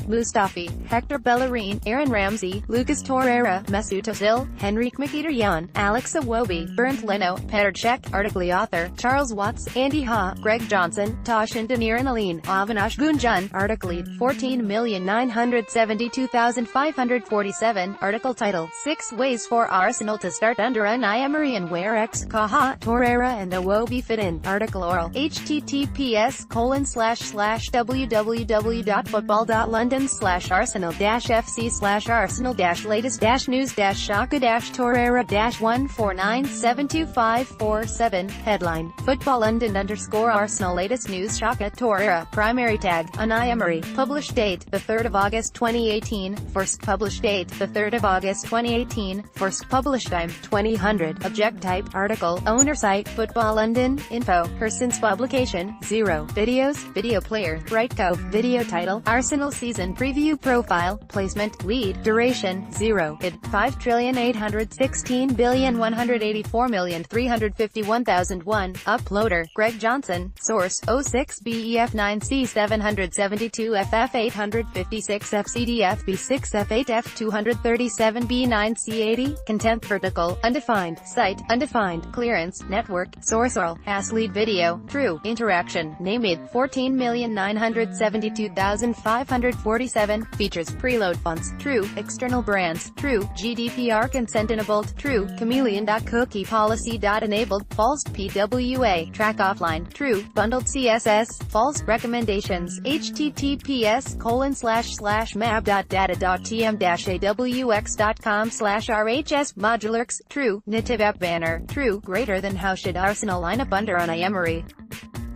Mustafi, Hector Bellerin, Aaron Ramsey, Lucas Torreira, Mesut Ozil, Henrik Mkhitaryan, Alex Iwobi, Bernd Leno, Petr Cech, article author, Charles Watts, Andy Ha, Greg Johnson, Toshin Denier and Aline, Avinash Gunjan, article lead, 14,972,547, article title, 6 Ways for Arsenal to Start Under Unai Emery and Where Xkaha, Torreira and Iwobi Fit In, article oral, https://www.football.london/arsenal-fc/arsenal-latest-news-xhaka-149725547, headline, Football London _Arsenal latest news Xhaka Torreira, primary tag, Unai Emery, published date, 3 August 2018, first published date, 3 August 2018, first published time, 2000, object type, article, owner site, Football London, info, persons publication, 0, videos, video player, right cove, video title, Arsenal season preview profile, placement, lead, duration, 0, id, 5,816,184,351,001, uploader, Greg Johnson, source, 06BEF9C772FF856FCDF B6F8F237B9C80, content vertical, undefined, site, undefined, clearance, network, source oral, as lead video, true, interaction, name it, 14,972,547, features preload fonts, true, external brands, true, GDPR consent enabled, true, chameleon.cookie policy.enabled, false, PWA, track offline, true, bundled CSS, false, recommendations, https://map.data.tm-awx.com/rhs, modularx, true, native app banner, true, greater than how should Arsenal line up under Unai Emery.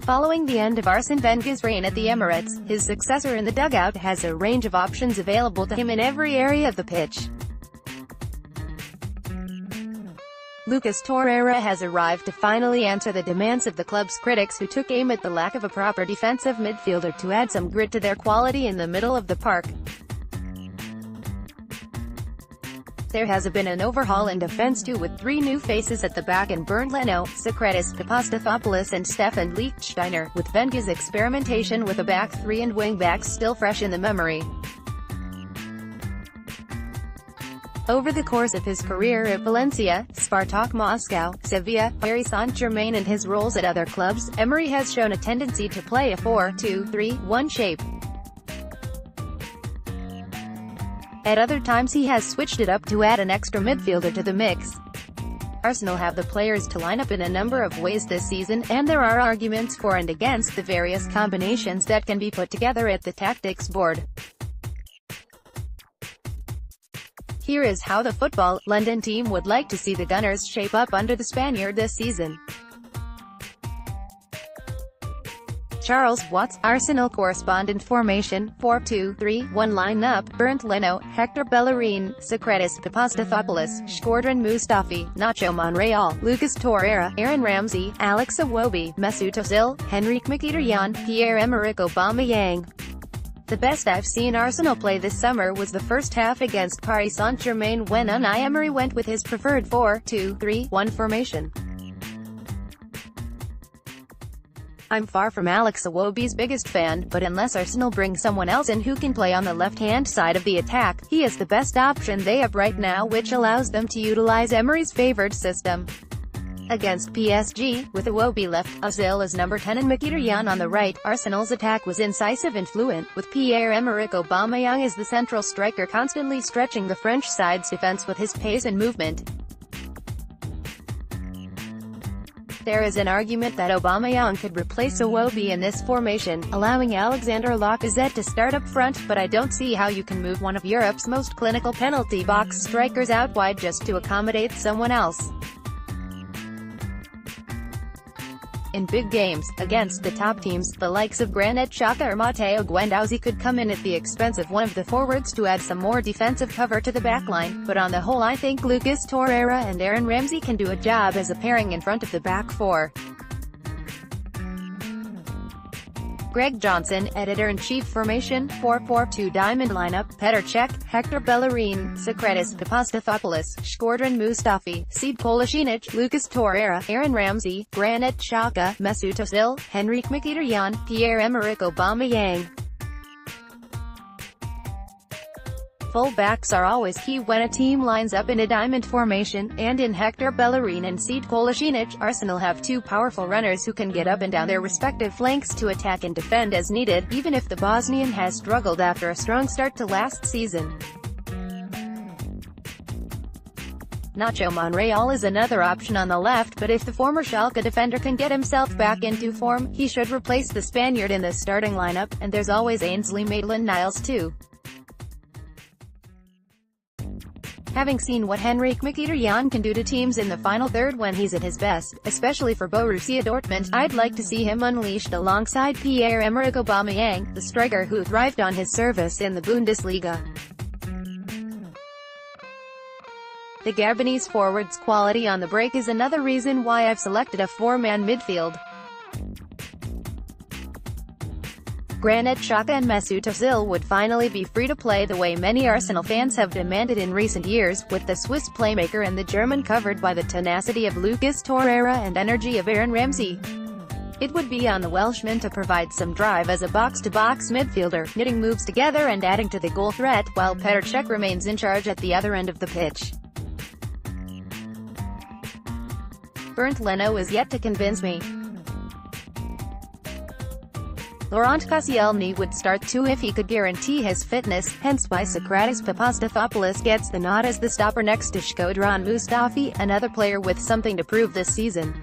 Following the end of Arsene Wenger's reign at the Emirates, his successor in the dugout has a range of options available to him in every area of the pitch. Lucas Torreira has arrived to finally answer the demands of the club's critics who took aim at the lack of a proper defensive midfielder to add some grit to their quality in the middle of the park. There has been an overhaul in defense too, with 3 new faces at the back in Bernd Leno, Socrates Papastathopoulos and Stefan Lichtsteiner, with Wenger's experimentation with a back 3 and wing-backs still fresh in the memory. Over the course of his career at Valencia, Spartak Moscow, Sevilla, Paris Saint-Germain and his roles at other clubs, Emery has shown a tendency to play a 4-2-3-1 shape. At other times he has switched it up to add an extra midfielder to the mix. Arsenal have the players to line up in a number of ways this season, and there are arguments for and against the various combinations that can be put together at the tactics board. Here is how the Football London team would like to see the Gunners shape up under the Spaniard this season. Charles Watts, Arsenal correspondent formation, 4-2-3-1 lineup, Bernd Leno, Hector Bellerin, Socrates Papastathopoulos, Shkodran Mustafi, Nacho Monreal, Lucas Torreira, Aaron Ramsey, Alex Iwobi, Mesut Ozil, Henrik Mkhitaryan, Pierre-Emerick Aubameyang. The best I've seen Arsenal play this summer was the first half against Paris Saint-Germain when Unai Emery went with his preferred 4-2-3-1 formation. I'm far from Alex Iwobi's biggest fan, but unless Arsenal bring someone else in who can play on the left-hand side of the attack, he is the best option they have right now, which allows them to utilize Emery's favored system. Against PSG, with Iwobi left, Ozil as number 10 and Mkhitaryan on the right, Arsenal's attack was incisive and fluent, with Pierre-Emerick Aubameyang as the central striker constantly stretching the French side's defense with his pace and movement. There is an argument that Aubameyang could replace Iwobi in this formation, allowing Alexander Lacazette to start up front, but I don't see how you can move one of Europe's most clinical penalty box strikers out wide just to accommodate someone else. In big games, against the top teams, the likes of Granit Xhaka or Matteo Guendouzi could come in at the expense of one of the forwards to add some more defensive cover to the backline, but on the whole I think Lucas Torreira and Aaron Ramsey can do a job as a pairing in front of the back 4. Greg Johnson, Editor-in-Chief Formation, 4-4-2 Diamond Lineup, Petr Cech, Hector Bellerin, Socrates Papastathopoulos, Shkodran Mustafi, Sead Kolasinac, Lucas Torreira, Aaron Ramsey, Granit Xhaka, Mesut Ozil, Henrik Mkhitaryan, Pierre-Emerick Aubameyang. full-backs are always key when a team lines up in a diamond formation, and in Hector Bellerin and Sead Kolasinac, Arsenal have two powerful runners who can get up and down their respective flanks to attack and defend as needed, even if the Bosnian has struggled after a strong start to last season. Nacho Monreal is another option on the left, but if the former Schalke defender can get himself back into form, he should replace the Spaniard in the starting lineup, and there's always Ainsley Maitland-Niles too. Having seen what Henrik Mkhitaryan can do to teams in the final third when he's at his best, especially for Borussia Dortmund, I'd like to see him unleashed alongside Pierre-Emerick Aubameyang, the striker who thrived on his service in the Bundesliga. The Gabonese forward's quality on the break is another reason why I've selected a four-man midfield. Granit Xhaka and Mesut Ozil would finally be free to play the way many Arsenal fans have demanded in recent years, with the Swiss playmaker and the German covered by the tenacity of Lucas Torreira and energy of Aaron Ramsey. It would be on the Welshman to provide some drive as a box-to-box midfielder, knitting moves together and adding to the goal threat, while Petr Cech remains in charge at the other end of the pitch. Bernd Leno is yet to convince me. Laurent Koscielny would start too if he could guarantee his fitness, hence why Socrates Papastathopoulos gets the nod as the stopper next to Shkodran Mustafi, another player with something to prove this season.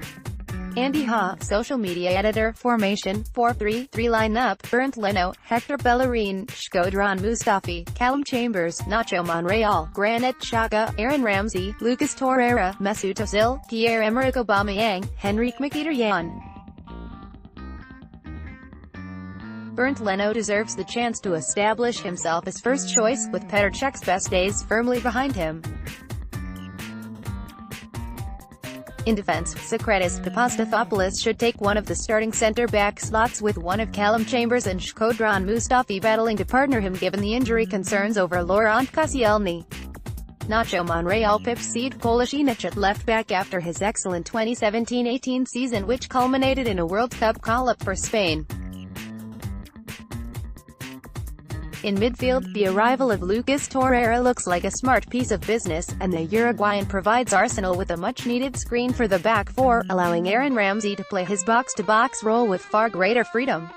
Andy Ha, social media editor, formation, 4-3-3 lineup, Bernd Leno, Hector Bellerin, Shkodran Mustafi, Callum Chambers, Nacho Monreal, Granit Xhaka, Aaron Ramsey, Lucas Torreira, Mesut Ozil, Pierre-Emerick Aubameyang, Henrik Mkhitaryan. Bernd Leno deserves the chance to establish himself as first choice, with Petr Cech's best days firmly behind him. In defense, Socrates Papastathopoulos should take one of the starting centre-back slots, with one of Callum Chambers and Shkodran Mustafi battling to partner him given the injury concerns over Laurent Koscielny. Nacho Monreal pips Sead Kolasinac at left-back after his excellent 2017-18 season, which culminated in a World Cup call-up for Spain. In midfield, the arrival of Lucas Torreira looks like a smart piece of business, and the Uruguayan provides Arsenal with a much-needed screen for the back four, allowing Aaron Ramsey to play his box-to-box role with far greater freedom.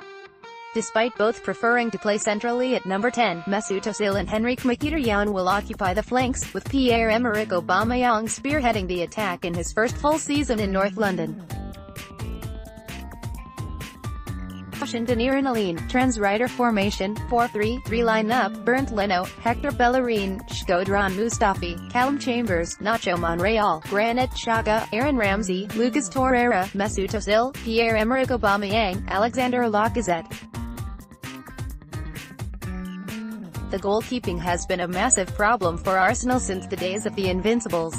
Despite both preferring to play centrally at number 10, Mesut Ozil and Henrik Mkhitaryan will occupy the flanks, with Pierre-Emerick Aubameyang spearheading the attack in his first full season in North London. Trans-Rider formation, 4-3-3 lineup, Bernd Leno, Hector Bellerin, Shkodran Mustafi, Callum Chambers, Nacho Monreal, Granit Xhaka, Aaron Ramsey, Lucas Torreira, Mesut Ozil, Pierre-Emerick Aubameyang, Alexander Lacazette. The goalkeeping has been a massive problem for Arsenal since the days of the Invincibles.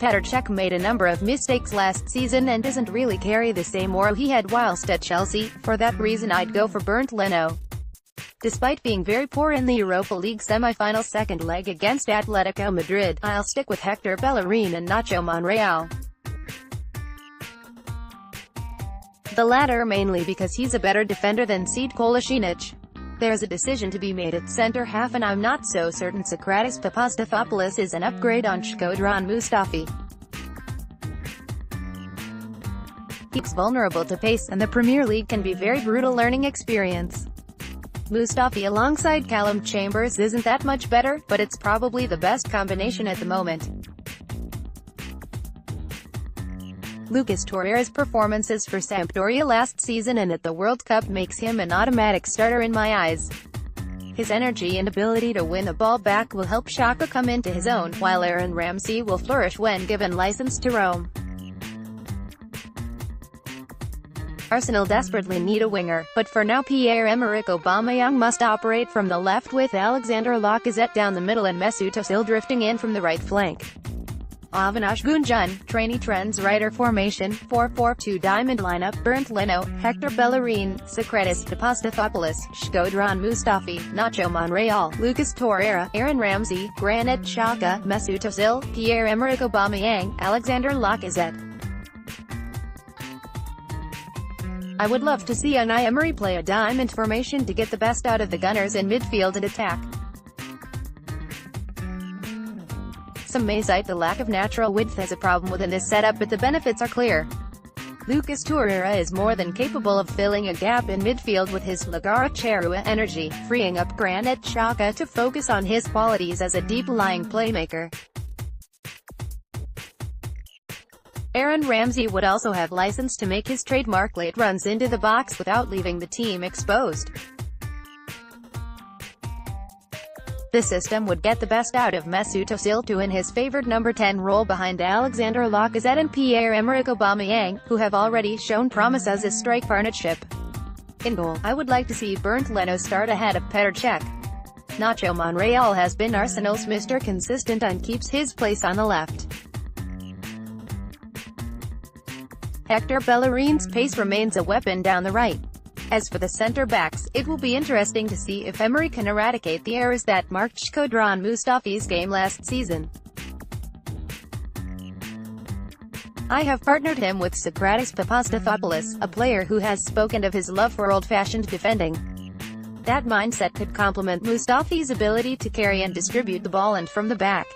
Petr Cech made a number of mistakes last season and doesn't really carry the same aura he had whilst at Chelsea. For that reason I'd go for Bernd Leno. Despite being very poor in the Europa League semi-final second leg against Atletico Madrid, I'll stick with Hector Bellerin and Nacho Monreal. The latter mainly because he's a better defender than Sead Kolasinac. There's a decision to be made at centre-half, and I'm not so certain Socrates Papastathopoulos is an upgrade on Shkodran Mustafi. He's vulnerable to pace, and the Premier League can be a very brutal learning experience. Mustafi alongside Callum Chambers isn't that much better, but it's probably the best combination at the moment. Lucas Torreira's performances for Sampdoria last season and at the World Cup makes him an automatic starter in my eyes. His energy and ability to win a ball back will help Xhaka come into his own, while Aaron Ramsey will flourish when given license to roam. Arsenal desperately need a winger, but for now Pierre-Emerick Aubameyang must operate from the left, with Alexander Lacazette down the middle and Mesut Ozil drifting in from the right flank. Avinash Gunjan, trainee Trans-Rider formation, 4-4-2 diamond lineup, Bernd Leno, Hector Bellerin, Socrates Papastathopoulos, Shkodran Mustafi, Nacho Monreal, Lucas Torreira, Aaron Ramsey, Granit Xhaka, Mesut Ozil, Pierre-Emerick Aubameyang, Alexander Lacazette. I would love to see Emery play a diamond formation to get the best out of the Gunners in midfield and attack. Some may cite the lack of natural width as a problem within this setup, but the benefits are clear. Torreira is more than capable of filling a gap in midfield with his Xkaha energy, freeing up Granit Xhaka to focus on his qualities as a deep-lying playmaker. Aaron Ramsey would also have license to make his trademark late runs into the box without leaving the team exposed. The system would get the best out of Mesut Özil in his favored number 10 role behind Alexander Lacazette and Pierre-Emerick Aubameyang, who have already shown promise as a strike partnership. In goal, I would like to see Bernd Leno start ahead of Petr Cech. Nacho Monreal has been Arsenal's Mr. Consistent and keeps his place on the left. Hector Bellerin's pace remains a weapon down the right. As for the centre-backs, it will be interesting to see if Emery can eradicate the errors that marked Shkodran Mustafi's game last season. I have partnered him with Socrates Papastathopoulos, a player who has spoken of his love for old-fashioned defending. That mindset could complement Mustafi's ability to carry and distribute the ball and from the back.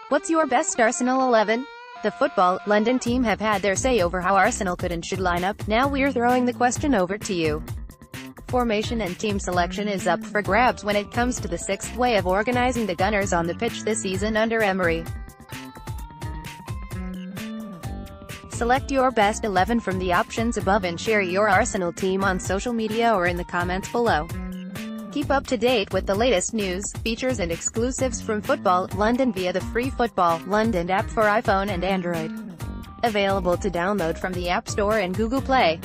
What's your best Arsenal 11? The Football London team have had their say over how Arsenal could and should line up. Now we're throwing the question over to you. Formation and team selection is up for grabs when it comes to the sixth way of organizing the Gunners on the pitch this season under Emery. Select your best 11 from the options above and share your Arsenal team on social media or in the comments below. Keep up to date with the latest news, features and exclusives from Football London via the free Football London app for iPhone and Android. Available to download from the App Store and Google Play.